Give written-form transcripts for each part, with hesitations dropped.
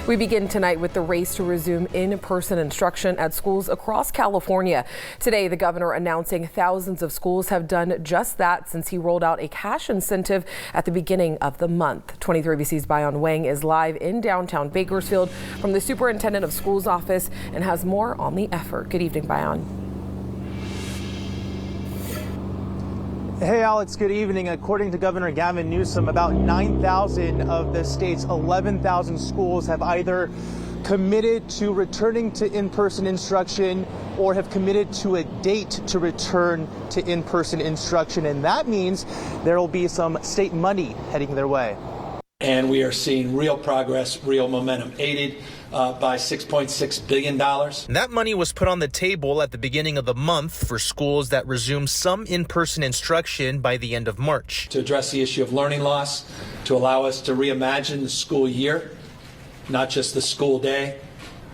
We begin tonight with the race to resume in-person instruction at schools across California. Today, the governor announcing thousands of schools have done just that since he rolled out a cash incentive at the beginning of the month. 23ABC's Bayan Wang is live in downtown Bakersfield from the superintendent of schools office and has more on the effort. Good evening, Bayan. Hey Alex, good evening. According to Governor Gavin Newsom, about 9,000 of the state's 11,000 schools have either committed to returning to in-person instruction or have committed to a date to return to in-person instruction. And that means there will be some state money heading their way. And we are seeing real progress, real momentum, aided by $6.6 billion. That money was put on the table at the beginning of the month for schools that resume some in-person instruction by the end of March. To address the issue of learning loss, to allow us to reimagine the school year, not just the school day,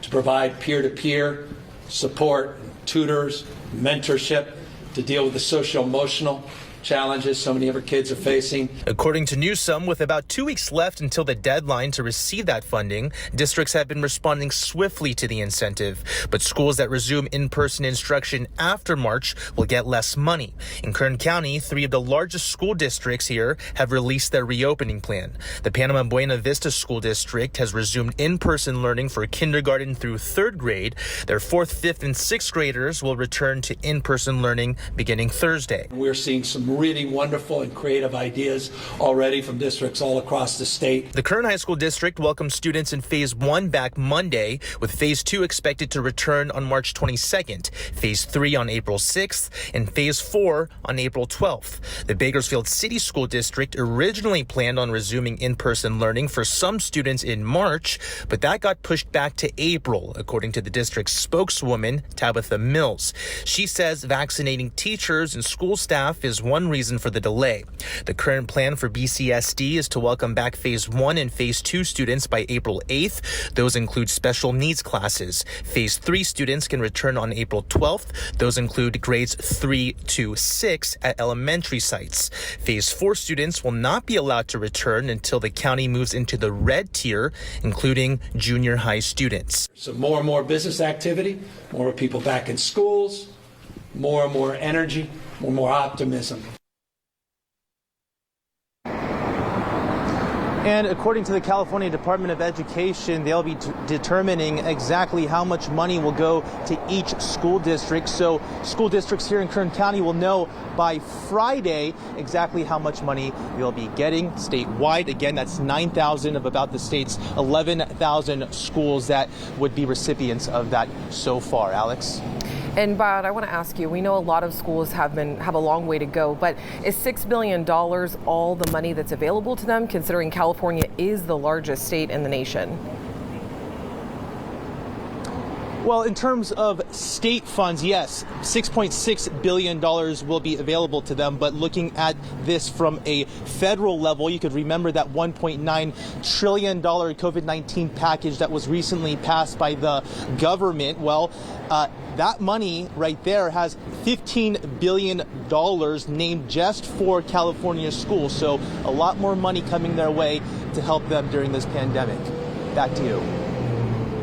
to provide peer-to-peer support, tutors, mentorship, to deal with the social-emotional challenges so many of our kids are facing. According to Newsom, with about 2 weeks left until the deadline to receive that funding, districts have been responding swiftly to the incentive. But schools that resume in-person instruction after March will get less money. In Kern County, 3 of the largest school districts here have released their reopening plan. The Panama Buena Vista School District has resumed in-person learning for kindergarten through 3rd grade. Their 4th, 5th, and 6th graders will return to in-person learning beginning Thursday. We're seeing some really wonderful and creative ideas already from districts all across the state. The Kern High School District welcomed students in Phase 1 back Monday, with Phase 2 expected to return on March 22nd, Phase 3 on April 6th, and Phase 4 on April 12th. The Bakersfield City School District originally planned on resuming in-person learning for some students in March, but that got pushed back to April, according to the district's spokeswoman, Tabitha Mills. She says vaccinating teachers and school staff is one reason for the delay. The current plan for BCSD is to welcome back Phase 1 and Phase 2 students by April 8th. Those include special needs classes. Phase 3 students can return on April 12th. Those include grades 3 to 6 at elementary sites. Phase 4 students will not be allowed to return until the county moves into the red tier, including junior high students. So more and more business activity, more people back in schools, more and more energy, more and more optimism. And according to the California Department of Education, they'll be determining exactly how much money will go to each school district. So school districts here in Kern County will know by Friday exactly how much money they'll be getting statewide. Again, that's 9,000 of about the state's 11,000 schools that would be recipients of that so far. Alex? And Bad, I want to ask you, we know a lot of schools have a long way to go, but is $6 billion all the money that's available to them, considering California is the largest state in the nation? Well, in terms of state funds, yes, $6.6 billion will be available to them. But looking at this from a federal level, you could remember that $1.9 trillion COVID-19 package that was recently passed by the government. Well, that money right there has $15 billion named just for California schools. So a lot more money coming their way to help them during this pandemic. Back to you.